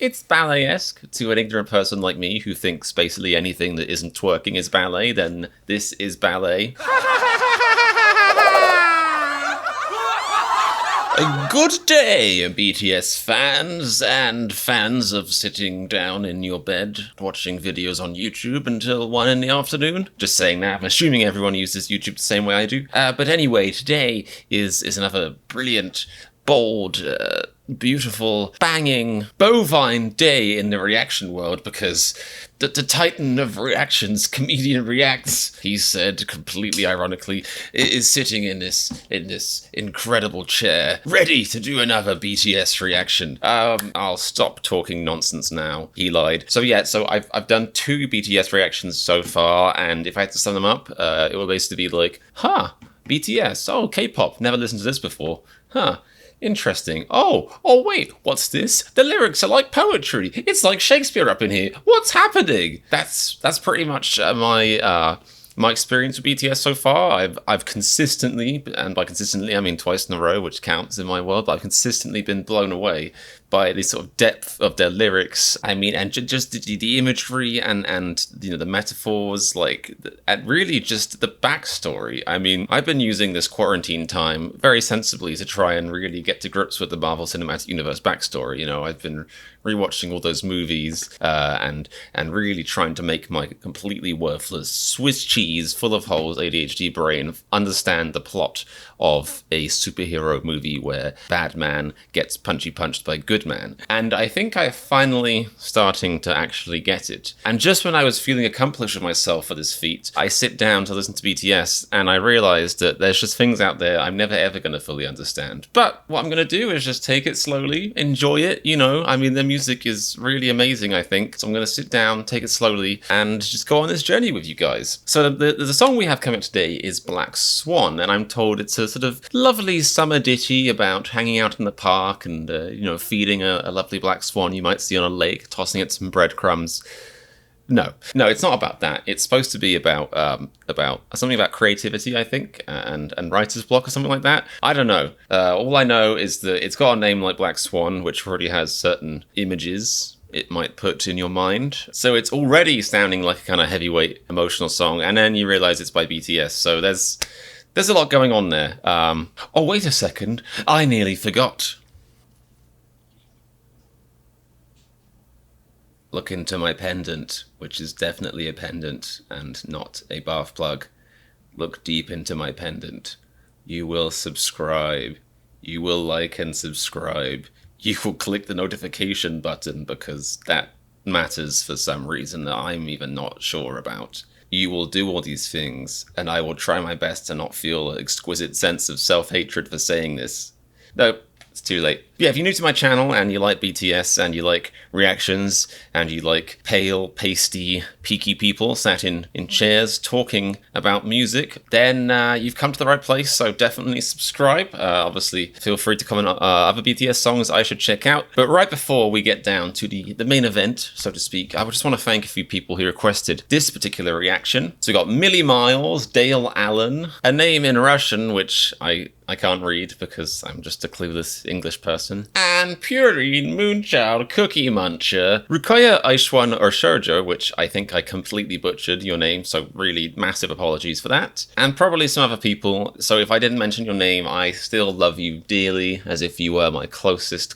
It's ballet-esque to an ignorant person like me who thinks basically anything that isn't twerking is ballet, then this is ballet. A good day, BTS fans, and fans of sitting down in your bed watching videos on YouTube until 1 in the afternoon. Just saying that, I'm assuming everyone uses YouTube the same way I do. But anyway, today is another brilliant, bold, beautiful, banging, bovine day in the reaction world, because the titan of reactions, ComedianReacts, he said, completely ironically, is sitting in this incredible chair, ready to do another BTS reaction. I'll stop talking nonsense now. He lied. So I've done 2 BTS reactions so far, and if I had to sum them up, it would basically be like, BTS, oh, K-pop, never listened to this before, interesting. Oh, wait, what's this? The lyrics are like poetry. It's like Shakespeare up in here. What's happening? That's pretty much my experience with BTS so far. I've consistently, and by consistently I mean twice in a row, which counts in my world, but I've consistently been blown away by the sort of depth of their lyrics. I mean, and just the imagery and you know, the metaphors, like, and really just the backstory. I mean, I've been using this quarantine time very sensibly to try and really get to grips with the Marvel Cinematic Universe backstory. You know, I've been rewatching all those movies and really trying to make my completely worthless Swiss cheese full of holes ADHD brain understand the plot of a superhero movie where bad man gets punched by good man. And I think I'm finally starting to actually get it. And just when I was feeling accomplished with myself for this feat, I sit down to listen to BTS and I realized that there's just things out there I'm never ever going to fully understand. But what I'm going to do is just take it slowly, enjoy it, you know. I mean, their music is really amazing, I think. So I'm going to sit down, take it slowly, and just go on this journey with you guys. So the song we have coming today is Black Swan, and I'm told it's a sort of lovely summer ditty about hanging out in the park and, you know, feeding a lovely black swan you might see on a lake, tossing it some breadcrumbs. No, it's not about that. It's supposed to be about something about creativity, I think, and writer's block or something like that. I don't know. All I know is that it's got a name like Black Swan, which already has certain images it might put in your mind. So it's already sounding like a kind of heavyweight emotional song, and then you realize it's by BTS. So there's a lot going on there. Oh, wait a second. I nearly forgot. Look into my pendant, which is definitely a pendant and not a bath plug. Look deep into my pendant. You will subscribe. You will like and subscribe. You will click the notification button because that matters for some reason that I'm even not sure about. You will do all these things, and I will try my best to not feel an exquisite sense of self-hatred for saying this. No, it's too late. Yeah, if you're new to my channel and you like BTS and you like reactions and you like pale, pasty, peaky people sat in chairs talking about music, then you've come to the right place, so definitely subscribe. Obviously, feel free to comment on other BTS songs I should check out. But right before we get down to the main event, so to speak, I just want to thank a few people who requested this particular reaction. So we got Millie Miles, Dale Allen, a name in Russian, which I can't read because I'm just a clueless English person. And Purine Moonchild Cookie Muncher, Rukoya Aishwan or Sergio, which I think I completely butchered your name, so really massive apologies for that. And probably some other people, so if I didn't mention your name, I still love you dearly, as if you were my closest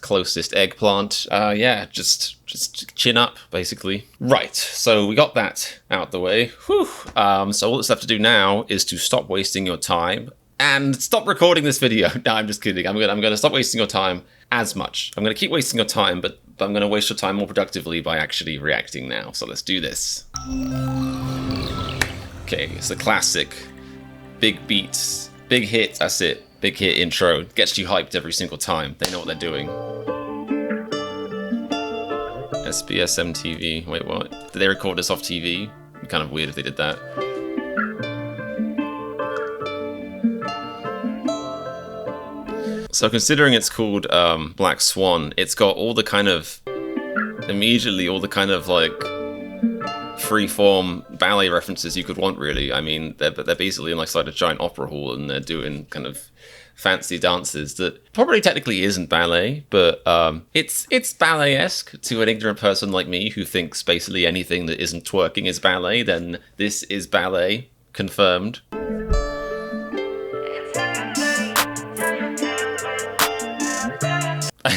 eggplant. Yeah, just chin up, basically. Right, so we got that out the way. Whew. So all that's left to do now is to stop wasting your time and stop recording this video. No, I'm just kidding. I'm gonna stop wasting your time as much. I'm gonna keep wasting your time, but I'm gonna waste your time more productively by actually reacting now. So let's do this. Okay, it's a classic. Big beats, big hit, that's it. Big hit intro. Gets you hyped every single time. They know what they're doing. SBS MTV. Wait, what? Did they record this off TV? It'd be kind of weird if they did that. So considering it's called Black Swan, it's got all the kind of, immediately all the kind of like free-form ballet references you could want, really. I mean, they're basically in like a giant opera hall and they're doing kind of fancy dances that probably technically isn't ballet, but it's ballet-esque to an ignorant person like me who thinks basically anything that isn't twerking is ballet. Then this is ballet, confirmed.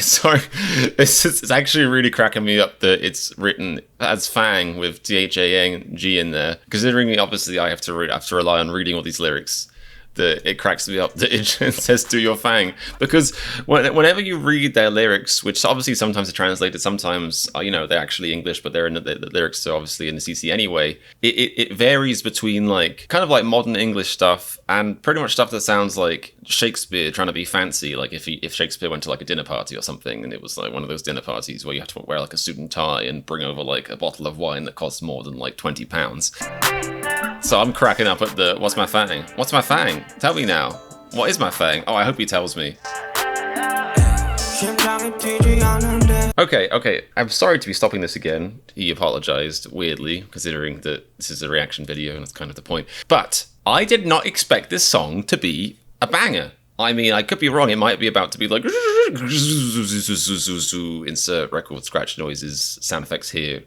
Sorry, it's actually really cracking me up that it's written as Fang with T-H-A-N-G in there. Considering obviously I have to rely on reading all these lyrics, that it cracks me up that it says "do your Fang," because whenever you read their lyrics, which obviously sometimes are translated, sometimes they're actually English, but they're in the lyrics are obviously in the CC anyway. It varies between like kind of like modern English stuff and pretty much stuff that sounds like Shakespeare trying to be fancy, like if Shakespeare went to like a dinner party or something, and it was like one of those dinner parties where you have to wear like a suit and tie and bring over like a bottle of wine that costs more than like £20. So I'm cracking up at the what's my Fang? What's my Fang? Tell me now. What is my Fang? Oh, I hope he tells me. Okay. I'm sorry to be stopping this again. He apologized, weirdly, considering that this is a reaction video and that's kind of the point. But I did not expect this song to be a banger. I mean, I could be wrong. It might be about to be like insert record scratch noises, sound effects here.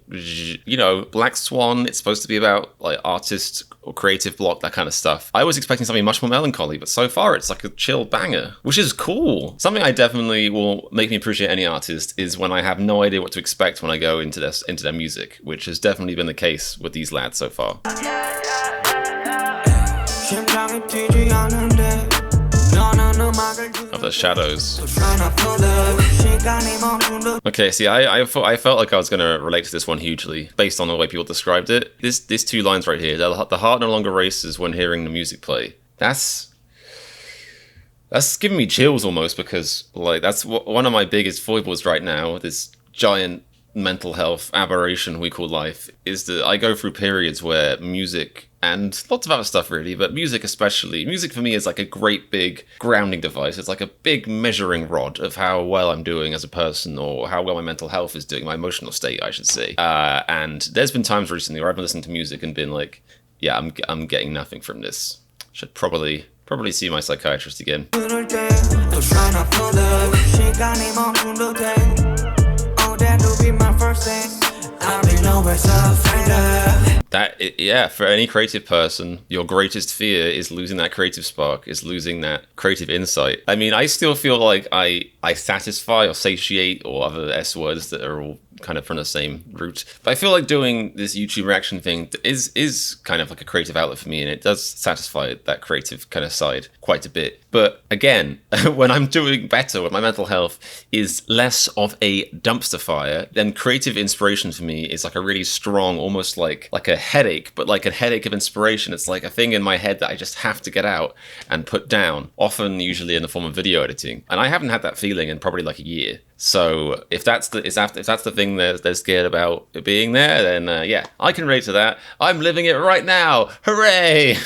Black Swan. It's supposed to be about like artist or creative block, that kind of stuff. I was expecting something much more melancholy, but so far it's like a chill banger, which is cool. Something I definitely will make me appreciate any artist is when I have no idea what to expect when I go into their music, which has definitely been the case with these lads so far. Of the shadows. Okay, see, I felt like I was going to relate to this one hugely based on the way people described it. These two lines right here, the heart no longer races when hearing the music play. That's giving me chills almost, because like that's one of my biggest foibles right now, this giant mental health aberration we call life, is that I go through periods where music and lots of other stuff really, but music especially. Music for me is like a great big grounding device. It's like a big measuring rod of how well I'm doing as a person, or how well my mental health is doing, my emotional state, I should say. And there's been times recently where I've been listening to music and been like, yeah, I'm getting nothing from this. Should probably see my psychiatrist again. For any creative person, your greatest fear is losing that creative spark, is losing that creative insight. I mean, I still feel like I satisfy or satiate, or other S words that are all kind of from the same root. But I feel like doing this YouTube reaction thing is kind of like a creative outlet for me, and it does satisfy that creative kind of side quite a bit. But again, when I'm doing better, when my mental health is less of a dumpster fire, then creative inspiration for me is like a really strong, almost like a headache, but like a headache of inspiration. It's like a thing in my head that I just have to get out and put down, often usually in the form of video editing. And I haven't had that feeling in probably like a year. So if that's the thing they're scared about it being there, then yeah, I can relate to that. I'm living it right now. Hooray!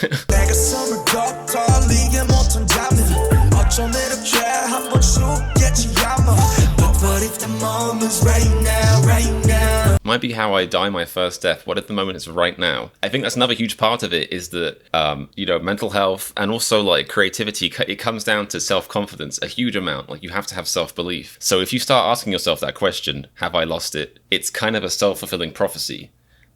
Might be how I die my first death. What if the moment is right now? I think that's another huge part of it, is that mental health and also like creativity, it comes down to self-confidence a huge amount. Like you have to have self-belief. So if you start asking yourself that question, have I lost it? It's kind of a self-fulfilling prophecy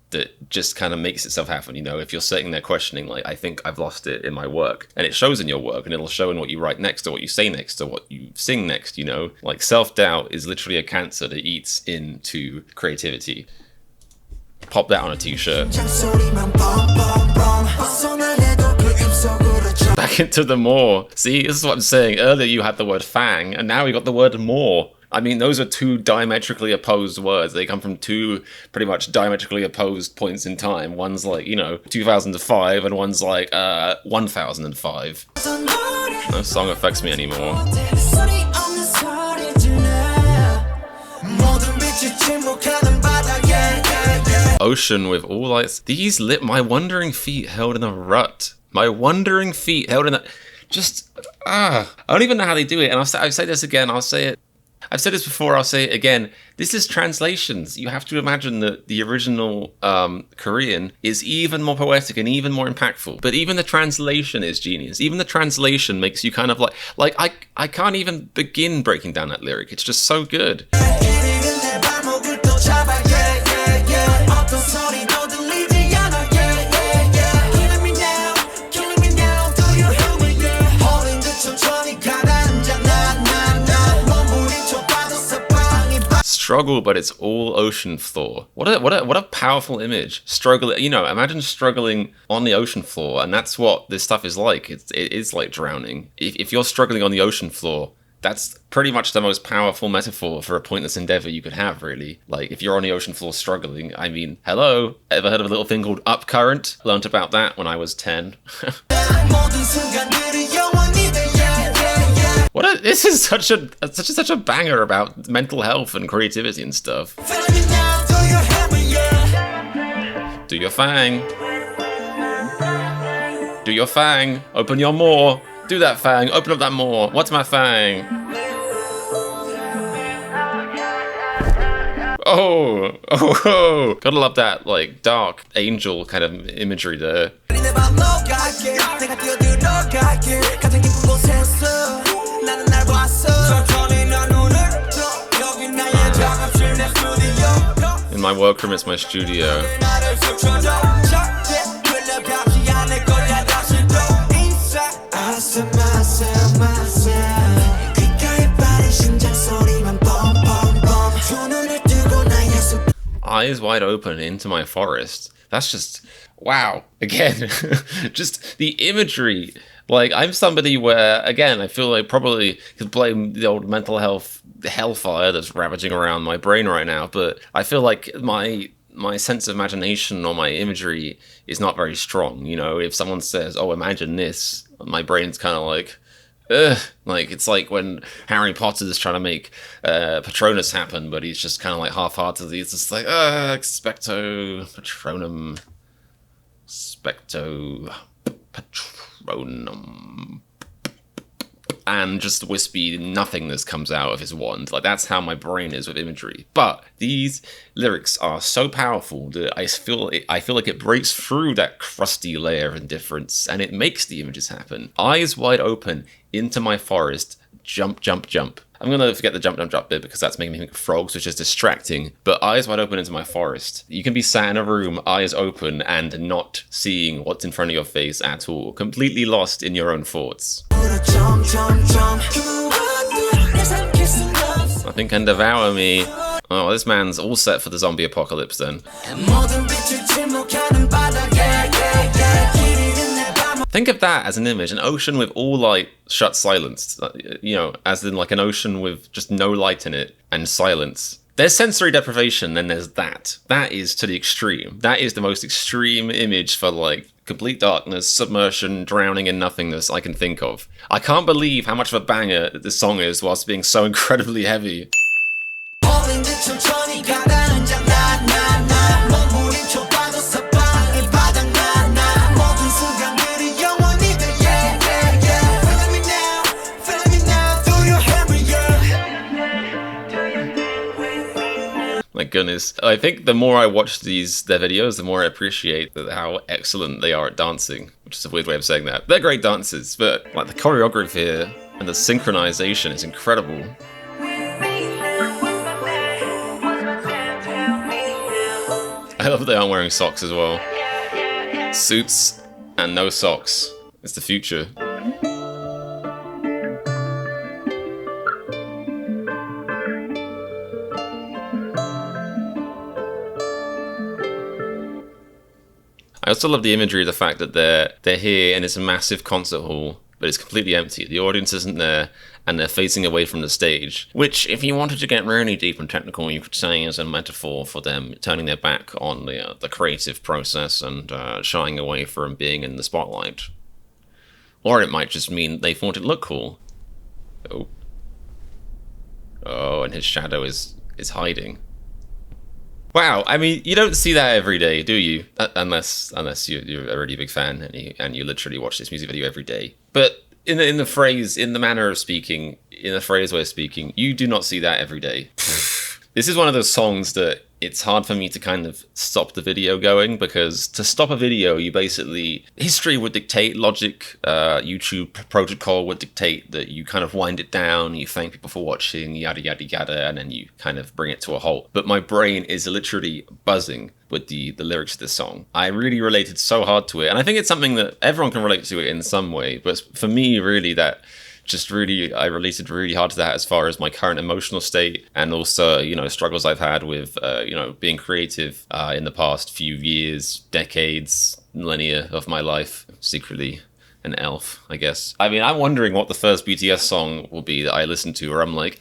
that just kind of makes itself happen. If you're sitting there questioning, like, I think I've lost it in my work, and it shows in your work, and it'll show in what you write next, or what you say next, or what you sing next, like self-doubt is literally a cancer that eats into creativity. Pop that on a t-shirt. Back into the more. See, this is what I'm saying. Earlier you had the word fang, and now we got the word more. I mean, those are two diametrically opposed words. They come from two pretty much diametrically opposed points in time. One's like, 2005, and one's like 1005. No song affects me anymore. Ocean with all lights. These my wandering feet held in a rut. My wandering feet held in a... I don't even know how they do it. And I'll say this again, I'll say it. I've said this before, I'll say it again. This is translations. You have to imagine that the original Korean is even more poetic and even more impactful. But even the translation is genius. Even the translation makes you kind of like I can't even begin breaking down that lyric. It's just so good. Struggle, but it's all ocean floor. What a powerful image. Struggle, you know, imagine struggling on the ocean floor, and that's what this stuff is like. It is like drowning. If you're struggling on the ocean floor, that's pretty much the most powerful metaphor for a pointless endeavor you could have, really. Like, if you're on the ocean floor struggling, I mean, hello? Ever heard of a little thing called upcurrent? Learned about that when I was 10. This is such a banger about mental health and creativity and stuff. Do your fang. Do your fang. Open your maw. Do that fang. Open up that maw. What's my fang? Oh. Gotta love that, like, dark angel kind of imagery there. In my workroom, it's my studio. Eyes wide open into my forest. That's just, wow. Again, just the imagery. Like, I'm somebody where, again, I feel like probably could blame the old mental health hellfire that's ravaging around my brain right now, but I feel like my sense of imagination or my imagery is not very strong. You know, if someone says, oh, imagine this, my brain's kind of like, ugh. Like, it's like when Harry Potter is trying to make Patronus happen, but he's just kind of like half-heartedly, it's just like, expecto patronum, specto patronum, and just wispy nothingness comes out of his wand. Like, that's how my brain is with imagery. But these lyrics are so powerful that I feel like it breaks through that crusty layer of indifference and it makes the images happen. Eyes wide open into my forest, jump, jump, jump. I'm gonna forget the jump, jump, jump bit because that's making me think of frogs, which is distracting. But eyes wide open into my forest. You can be sat in a room, eyes open, and not seeing what's in front of your face at all. Completely lost in your own thoughts. Nothing can devour me. Oh, this man's all set for the zombie apocalypse then. Think of that as an image, an ocean with all light shut, silenced, you know, as in like an ocean with just no light in it and silence. There's sensory deprivation, then there's that. That is to the extreme. That is the most extreme image for like complete darkness, submersion, drowning in nothingness I can think of. I can't believe how much of a banger this song is whilst being so incredibly heavy. My goodness. I think the more I watch their videos, the more I appreciate how excellent they are at dancing, which is a weird way of saying that. They're great dancers, but like the choreography here and the synchronization is incredible. I love they aren't wearing socks as well. Suits and no socks. It's the future. I also love the imagery of the fact that they're here and it's a massive concert hall, but it's completely empty. The audience isn't there, and they're facing away from the stage, which, if you wanted to get really deep and technical, you could say is a metaphor for them turning their back on the creative process and shying away from being in the spotlight. Or it might just mean they thought it looked cool. Oh, and his shadow is hiding. Wow, I mean, you don't see that every day, do you? Unless you're already a big fan and you literally watch this music video every day. But in the manner of speaking, in a phrase way of speaking, you do not see that every day. This is one of those songs that it's hard for me to kind of stop the video going, because to stop a video, you basically, history would dictate, logic, YouTube protocol would dictate that you kind of wind it down, you thank people for watching, yada, yada, yada, and then you kind of bring it to a halt. But my brain is literally buzzing with the lyrics of this song. I really related so hard to it, and I think it's something that everyone can relate to it in some way, but for me, really, that just really, I related really hard to that as far as my current emotional state, and also, you know, struggles I've had with, you know, being creative in the past few years, decades, millennia of my life. Secretly an elf, I guess. I mean, I'm wondering what the first BTS song will be that I listen to where I'm like,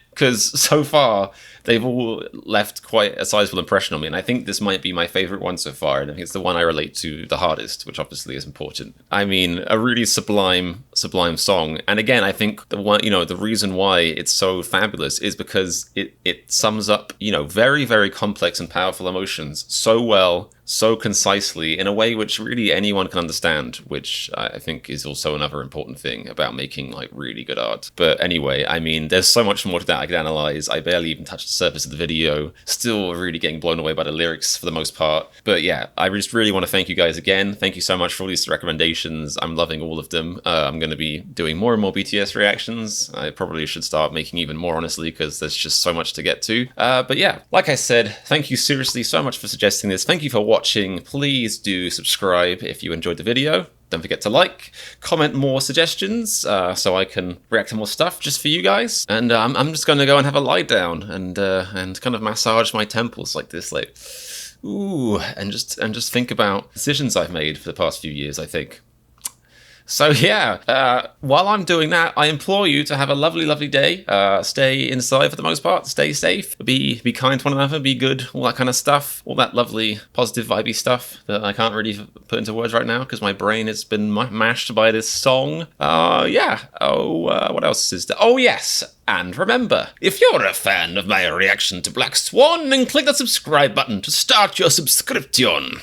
because so far they've all left quite a sizable impression on me, and I think this might be my favorite one so far, and I think it's the one I relate to the hardest, which obviously is important. I mean, a really sublime song, and again, I think the one, you know, the reason why it's so fabulous is because it sums up, you know, very, very complex and powerful emotions so well, so concisely, in a way which really anyone can understand, which I think is also another important thing about making like really good art. But anyway, I mean, there's so much more to that I could analyze. I barely even touched the surface of the video, still really getting blown away by the lyrics for the most part. But yeah, I just really want to thank you guys again. Thank you so much for all these recommendations. I'm loving all of them. I'm going to be doing more and more BTS reactions. I probably should start making even more, honestly, because there's just so much to get to. But yeah, like I said, thank you seriously so much for suggesting this. Thank you for watching. Please do subscribe if you enjoyed the video. Don't forget to like, comment more suggestions so I can react to more stuff just for you guys. And I'm just going to go and have a lie down and kind of massage my temples like this, like, ooh, and just think about decisions I've made for the past few years, I think. So yeah, while I'm doing that, I implore you to have a lovely, lovely day. Stay inside for the most part. Stay safe. Be kind to one another. Be good. All that kind of stuff. All that lovely, positive, vibey stuff that I can't really put into words right now because my brain has been mashed by this song. Yeah. What else is there? Oh, yes. And remember, if you're a fan of my reaction to Black Swan, then click the subscribe button to start your subscription.